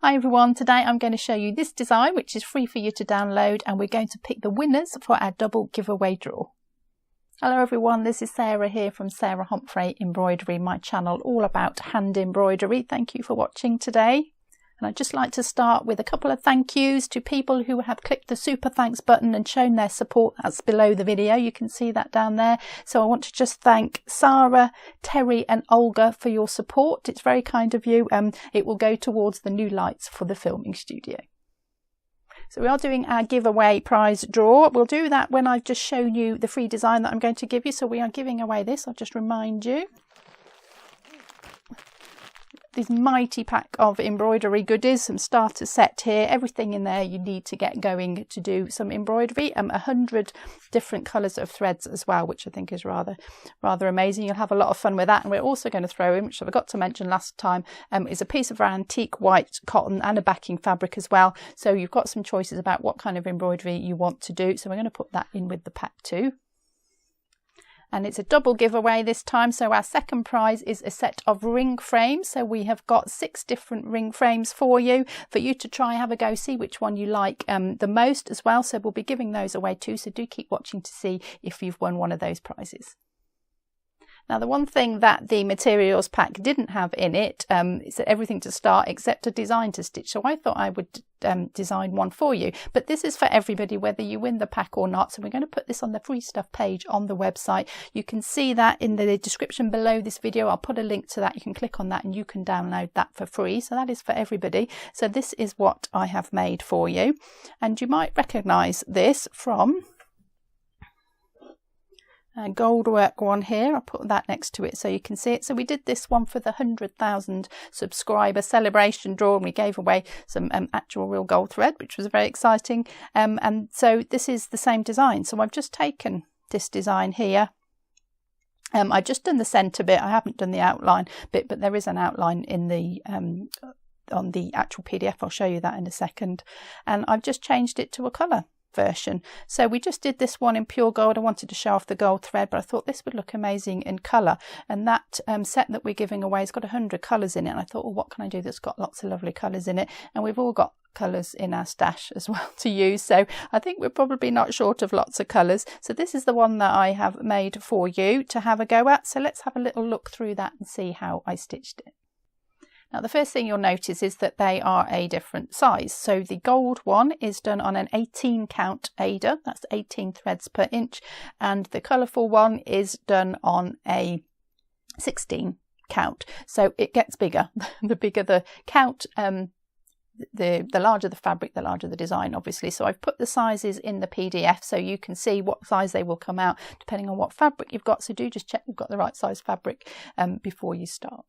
Hi everyone, today I'm going to show you this design which is free for you to download, and we're going to pick the winners for our double giveaway draw. Hello everyone, this is Sarah here from Sarah Homfray Embroidery, my channel all about hand embroidery. Thank you for watching today. And I'd just like to start with a couple of thank yous to people who have clicked the super thanks button and shown their support. That's below the video, you can see that down there. So I want to just thank Sarah, Terry and Olga for your support. It's very kind of you. It will go towards the new lights for the filming studio. So we are doing our giveaway prize draw. We'll do that when I've just shown you the free design that I'm going to give you. So we are giving away this, I'll just remind you. This mighty pack of embroidery goodies, some starter set here, everything in there you need to get going to do some embroidery. 100 different colours of threads as well, which I think is rather amazing. You'll have a lot of fun with that. And we're also going to throw in, which I forgot to mention last time, is a piece of our antique white cotton and a backing fabric as well. So you've got some choices about what kind of embroidery you want to do. So we're going to put that in with the pack too. And it's a double giveaway this time. So our second prize is a set of ring frames. So we have got 6 different ring frames for you to try, have a go, see which one you like the most as well. So we'll be giving those away too. So do keep watching to see if you've won one of those prizes. Now, the one thing that the materials pack didn't have in it is everything to start except a design to stitch. So I thought I would design one for you. But this is for everybody, whether you win the pack or not. So we're going to put this on the free stuff page on the website. You can see that in the description below this video. I'll put a link to that. You can click on that and you can download that for free. So that is for everybody. So this is what I have made for you. And you might recognise this from a gold work one here. I'll put that next to it so you can see it. So we did this one for the 100,000 subscriber celebration draw, and we gave away some actual real gold thread, which was very exciting. And so this is the same design. So I've just taken this design here. I've just done the centre bit. I haven't done the outline bit, but there is an outline in the on the actual PDF. I'll show you that in a second. And I've just changed it to a colour version. So we just did this one in pure gold. I wanted to show off the gold thread, but I thought this would look amazing in colour. And that set that we're giving away has got 100 colours in it. And I thought, well, what can I do that's got lots of lovely colours in it? And we've all got colours in our stash as well to use. So I think we're probably not short of lots of colours. So this is the one that I have made for you to have a go at. So let's have a little look through that and see how I stitched it. Now, the first thing you'll notice is that they are a different size. So the gold one is done on an 18 count Ada, that's 18 threads per inch, and the colourful one is done on a 16 count. So it gets bigger. The bigger the count, the larger the fabric, the larger the design, obviously. So I've put the sizes in the PDF so you can see what size they will come out depending on what fabric you've got. So do just check you've got the right size fabric before you start.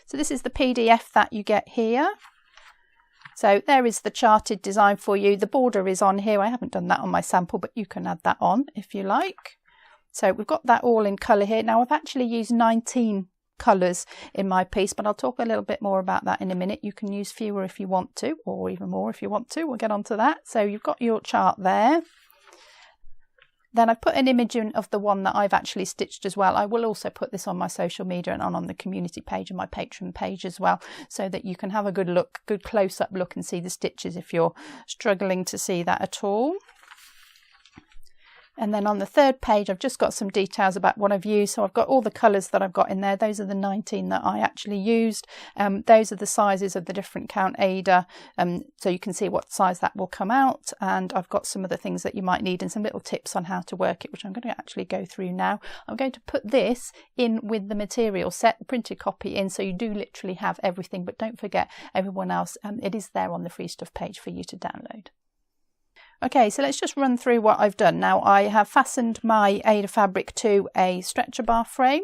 So this is the PDF that you get here. So there is the charted design for you. The border is on here. I haven't done that on my sample, but you can add that on if you like. So we've got that all in colour here. Now I've actually used 19 colours in my piece, but I'll talk a little bit more about that in a minute. You can use fewer if you want to, or even more if you want to. We'll get onto that. So you've got your chart there. Then I've put an image in of the one that I've actually stitched as well. I will also put this on my social media and on the community page and my Patreon page as well, so that you can have a good look, good close-up look and see the stitches if you're struggling to see that at all. And then on the third page, I've just got some details about what I've used. So I've got all the colours that I've got in there. Those are the 19 that I actually used. Those are the sizes of the different count Ada. So you can see what size that will come out. And I've got some of the things that you might need and some little tips on how to work it, which I'm going to actually go through now. I'm going to put this in with the material set, the printed copy in. So you do literally have everything, but don't forget everyone else. It is there on the free stuff page for you to download. Okay, so let's just run through what I've done. Now I have fastened my Ada fabric to a stretcher bar frame.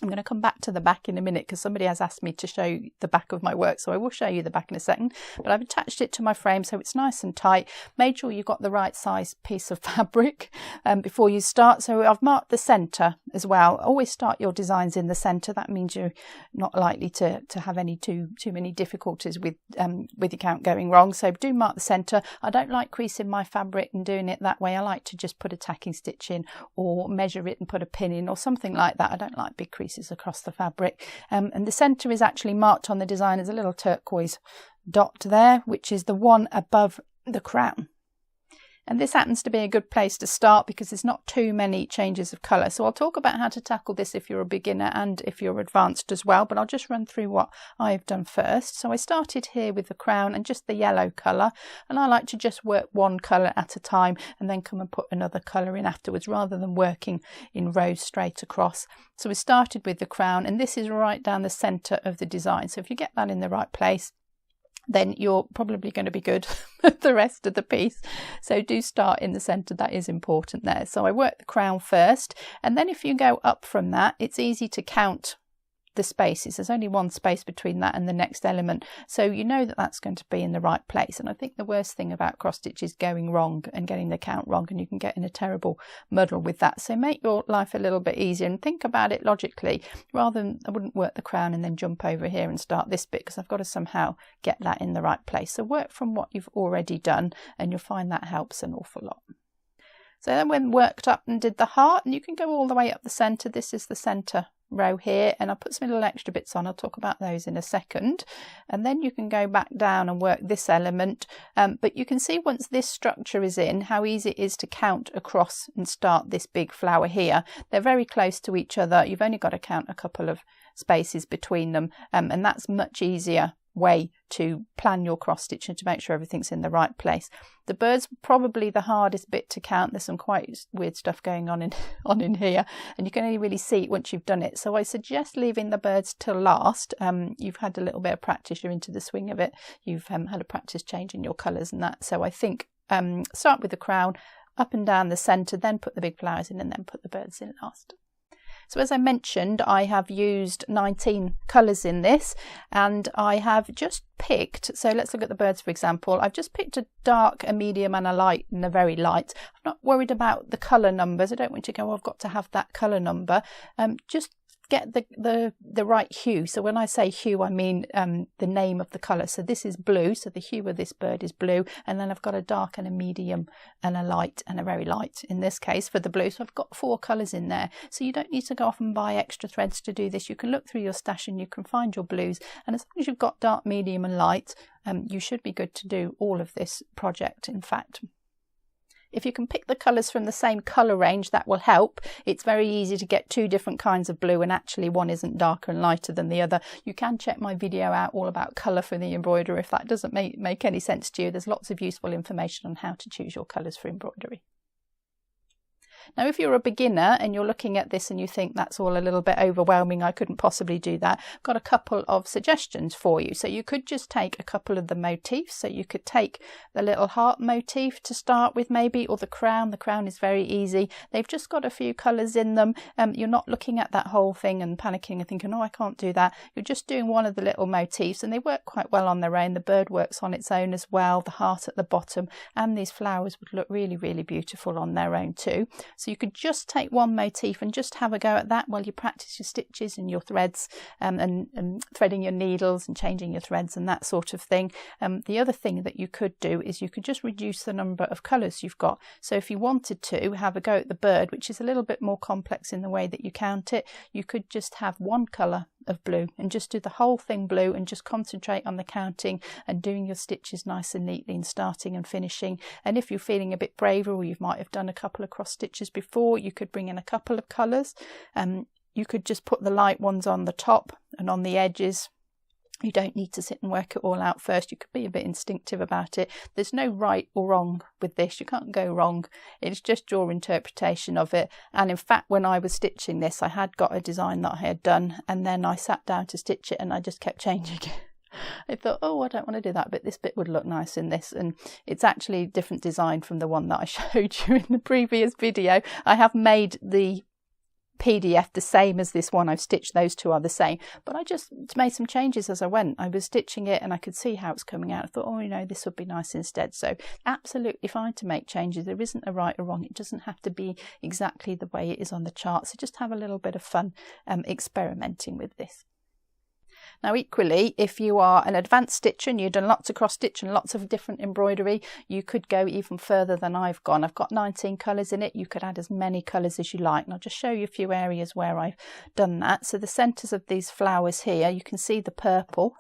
I'm going to come back to the back in a minute because somebody has asked me to show you the back of my work, so I will show you the back in a second. But I've attached it to my frame so it's nice and tight. Made sure you've got the right size piece of fabric before you start. So I've marked the centre as well. Always start your designs in the centre. That means you're not likely to have any too many difficulties with your count going wrong. So do mark the centre. I don't like creasing my fabric and doing it that way. I like to just put a tacking stitch in or measure it and put a pin in or something like that. I don't like big creases creases across the fabric. And the centre is actually marked on the design as a little turquoise dot there, which is the one above the crown. And this happens to be a good place to start because there's not too many changes of colour. So I'll talk about how to tackle this if you're a beginner and if you're advanced as well, but I'll just run through what I've done first. So I started here with the crown and just the yellow colour, and I like to just work one colour at a time and then come and put another colour in afterwards rather than working in rows straight across. So we started with the crown, and this is right down the centre of the design. So if you get that in the right place, then you're probably going to be good at the rest of the piece. So do start in the centre, that is important there. So I work the crown first, and then if you go up from that, it's easy to count the spaces. There's only one space between that and the next element, so you know that that's going to be in the right place. And I think the worst thing about cross stitch is going wrong and getting the count wrong, and you can get in a terrible muddle with that. So make your life a little bit easier and think about it logically, rather than, I wouldn't work the crown and then jump over here and start this bit, because I've got to somehow get that in the right place. So work from what you've already done, and you'll find that helps an awful lot. So then when worked up and did the heart, and you can go all the way up the centre. This is the centre row here, and I'll put some little extra bits on. I'll talk about those in a second. And then you can go back down and work this element, but you can see once this structure is in how easy it is to count across and start this big flower here. They're very close to each other. You've only got to count a couple of spaces between them, and that's much easier way to plan your cross stitching to make sure everything's in the right place. The birds were probably the hardest bit to count. There's some quite weird stuff going on in here, and you can only really see it once you've done it. So I suggest leaving the birds till last. You've had a little bit of practice, you're into the swing of it, you've had a practice changing your colours and that. So I think start with the crown, up and down the centre, then put the big flowers in, and then put the birds in last. So as I mentioned, I have used 19 colours in this, and I have just picked, so let's look at the birds for example. I've just picked a dark, a medium and a light and a very light. I'm not worried about the colour numbers. I don't want you to go, oh, I've got to have that colour number. Just get the right hue. So when I say hue, I mean the name of the colour. So this is blue, so the hue of this bird is blue, and then I've got a dark and a medium and a light and a very light in this case for the blue. So I've got 4 colours in there. So you don't need to go off and buy extra threads to do this. You can look through your stash and you can find your blues, and as long as you've got dark, medium and light, you should be good to do all of this project. In fact, if you can pick the colours from the same colour range, that will help. It's very easy to get 2 different kinds of blue, and actually one isn't darker and lighter than the other. You can check my video out all about colour for the embroidery if that doesn't make any sense to you. There's lots of useful information on how to choose your colours for embroidery. Now, if you're a beginner and you're looking at this and you think that's all a little bit overwhelming, I couldn't possibly do that, I've got a couple of suggestions for you. So you could just take a couple of the motifs. So you could take the little heart motif to start with maybe, or the crown. The crown is very easy. They've just got a few colours in them. You're not looking at that whole thing and panicking and thinking, oh, I can't do that. You're just doing one of the little motifs, and they work quite well on their own. The bird works on its own as well, the heart at the bottom, and these flowers would look really, really beautiful on their own too. So you could just take one motif and just have a go at that while you practice your stitches and your threads, and threading your needles and changing your threads and that sort of thing. The other thing that you could do is you could just reduce the number of colours you've got. So if you wanted to have a go at the bird, which is a little bit more complex in the way that you count it, you could just have one colour of blue and just do the whole thing blue and just concentrate on the counting and doing your stitches nice and neatly and starting and finishing. And if you're feeling a bit braver, or you might have done a couple of cross stitches before, you could bring in a couple of colours. You could just put the light ones on the top and on the edges. You don't need to sit and work it all out first. You could be a bit instinctive about it. There's no right or wrong with this. You can't go wrong. It's just your interpretation of it. And in fact, when I was stitching this, I had got a design that I had done, and then I sat down to stitch it and I just kept changing it. I thought, oh, I don't want to do that, but this bit would look nice in this. And it's actually a different design from the one that I showed you in the previous video. I have made the PDF the same as this one. I've stitched, those two are the same, but I just made some changes as I went. I was stitching it and I could see how it's coming out. I thought, oh, you know, this would be nice instead. So absolutely fine to make changes. There isn't a right or wrong. It doesn't have to be exactly the way it is on the chart. So just have a little bit of fun experimenting with this. Now equally, if you are an advanced stitcher and you've done lots of cross stitch and lots of different embroidery, you could go even further than I've gone. I've got 19 colours in it. You could add as many colours as you like, and I'll just show you a few areas where I've done that. So the centres of these flowers here, you can see the purple.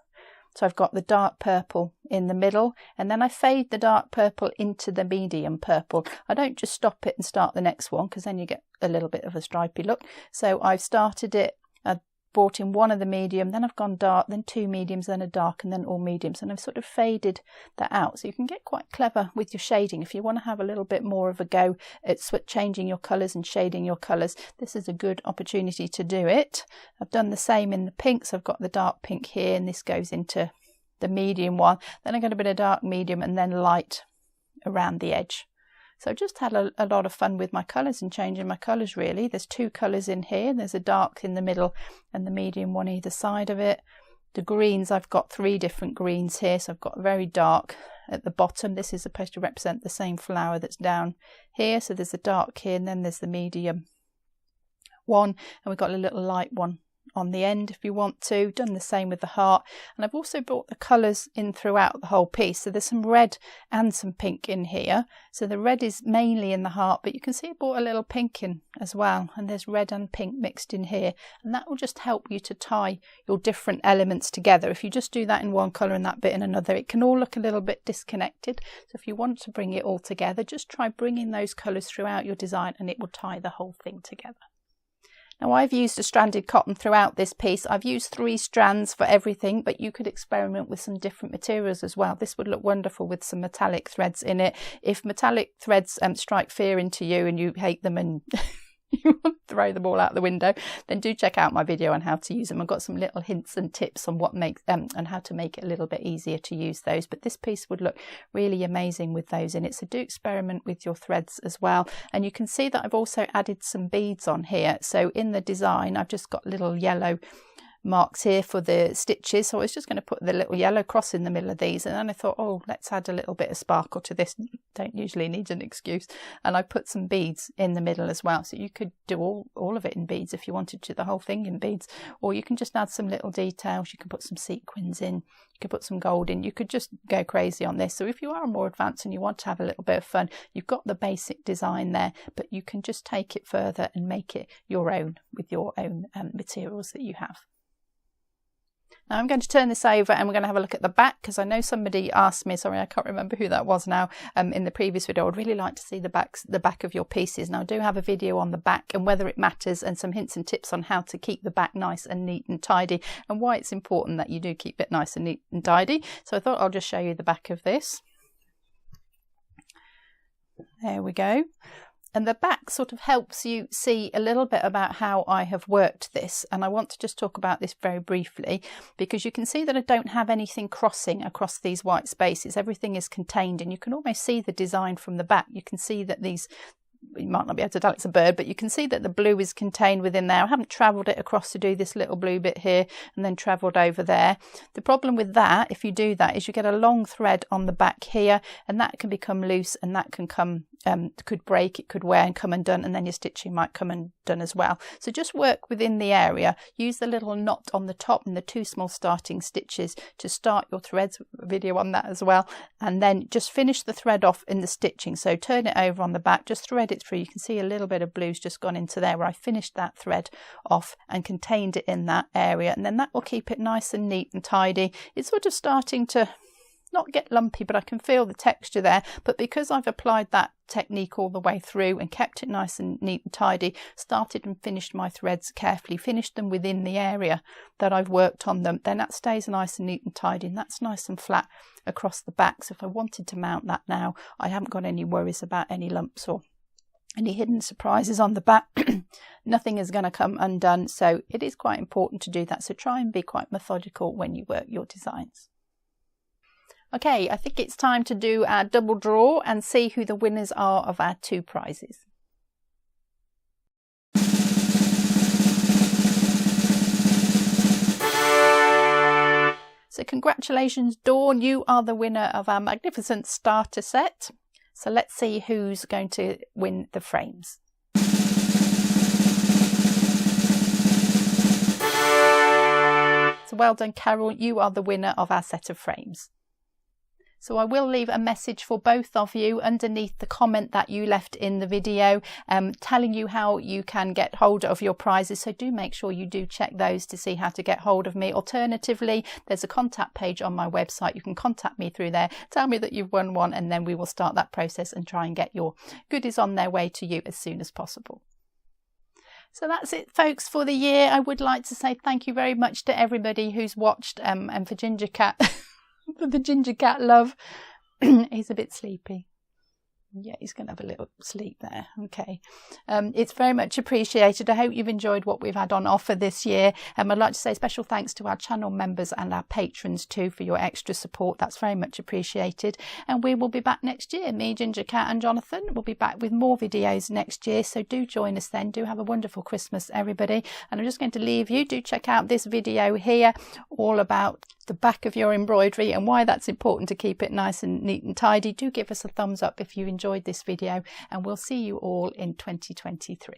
So I've got the dark purple in the middle, and then I fade the dark purple into the medium purple. I don't just stop it and start the next one, because then you get a little bit of a stripy look. So I've started it, I've brought in one of the medium, then I've gone dark, then two mediums, then a dark, and then all mediums, and I've sort of faded that out. So you can get quite clever with your shading. If you want to have a little bit more of a go at changing your colours and shading your colours, this is a good opportunity to do it. I've done the same in the pinks. I've got the dark pink here, and this goes into the medium one. Then I got a bit of dark medium and then light around the edge. So I just had a lot of fun with my colours and changing my colours really. There's two colours in here. There's a dark in the middle and the medium one either side of it. The greens, I've got three different greens here. So I've got very dark at the bottom. This is supposed to represent the same flower that's down here. So there's a dark here, and then there's the medium one, and we've got a little light one on the end if you want to. Done the same with the heart, and I've also brought the colours in throughout the whole piece. So there's some red and some pink in here. So the red is mainly in the heart, but you can see I brought a little pink in as well, and there's red and pink mixed in here, and that will just help you to tie your different elements together. If you just do that in one colour and that bit in another, it can all look a little bit disconnected. So if you want to bring it all together, just try bringing those colours throughout your design, and it will tie the whole thing together. Now I've used a stranded cotton throughout this piece. I've used 3 strands for everything, but you could experiment with some different materials as well. This would look wonderful with some metallic threads in it. If metallic threads strike fear into you and you hate them and you want to throw them all out the window, then do check out my video on how to use them. I've got some little hints and tips on what makes and how to make it a little bit easier to use those. But this piece would look really amazing with those in it. So do experiment with your threads as well. And you can see that I've also added some beads on here. So in the design, I've just got little yellow marks here for the stitches, so I was just going to put the little yellow cross in the middle of these, and then I thought, oh, let's add a little bit of sparkle to this. Don't usually need an excuse, and I put some beads in the middle as well. So you could do all of it in beads if you wanted to, the whole thing in beads, or you can just add some little details. You can put some sequins in, you could put some gold in, you could just go crazy on this. So if you are more advanced and you want to have a little bit of fun, you've got the basic design there, but you can just take it further and make it your own with your own materials that you have. Now I'm going to turn this over and we're going to have a look at the back, because I know somebody asked me, sorry I can't remember who that was now, in the previous video, I'd really like to see the back of your pieces. Now I do have a video on the back and whether it matters, and some hints and tips on how to keep the back nice and neat and tidy, and why it's important that you do keep it nice and neat and tidy. So I thought I'll just show you the back of this. There we go. And the back sort of helps you see a little bit about how I have worked this. And I want to just talk about this very briefly, because you can see that I don't have anything crossing across these white spaces. Everything is contained, and you can almost see the design from the back. You can see that these, you might not be able to tell it's a bird, but you can see that the blue is contained within there. I haven't travelled it across to do this little blue bit here and then travelled over there. The problem with that, if you do that, is you get a long thread on the back here, and that can become loose, and that can come could break, it could wear and come undone, and then your stitching might come undone as well. So just work within the area, use the little knot on the top and the 2 small starting stitches to start your threads, a video on that as well, and then just finish the thread off in the stitching. So turn it over on the back, just thread it through. You can see a little bit of blue's just gone into there where I finished that thread off and contained it in that area, and then that will keep it nice and neat and tidy. It's sort of starting to not get lumpy, but I can feel the texture there. But because I've applied that technique all the way through and kept it nice and neat and tidy, started and finished my threads carefully, finished them within the area that I've worked on them, then that stays nice and neat and tidy, and that's nice and flat across the back. So if I wanted to mount that now, I haven't got any worries about any lumps or any hidden surprises on the back. Nothing is going to come undone, so it is quite important to do that. So try and be quite methodical when you work your designs. Okay, I think it's time to do our double draw and see who the winners are of our 2 prizes. So congratulations, Dawn, you are the winner of our magnificent starter set. So let's see who's going to win the frames. So well done, Carol. You are the winner of our set of frames. So I will leave a message for both of you underneath the comment that you left in the video, telling you how you can get hold of your prizes. So do make sure you do check those to see how to get hold of me. Alternatively, there's a contact page on my website. You can contact me through there. Tell me that you've won one, and then we will start that process and try and get your goodies on their way to you as soon as possible. So that's it, folks, for the year. I would like to say thank you very much to everybody who's watched, and for Ginger Cat. For the Ginger Cat love. He's a bit sleepy. Yeah, he's going to have a little sleep there. Okay. It's very much appreciated. I hope you've enjoyed what we've had on offer this year. I'd like to say special thanks to our channel members and our patrons too for your extra support. That's very much appreciated. And we will be back next year. Me, Ginger Cat and Jonathan will be back with more videos next year. So do join us then. Do have a wonderful Christmas, everybody. And I'm just going to leave you. Do check out this video here, all about the back of your embroidery and why that's important to keep it nice and neat and tidy. Do give us a thumbs up if you enjoyed this video, and we'll see you all in 2023.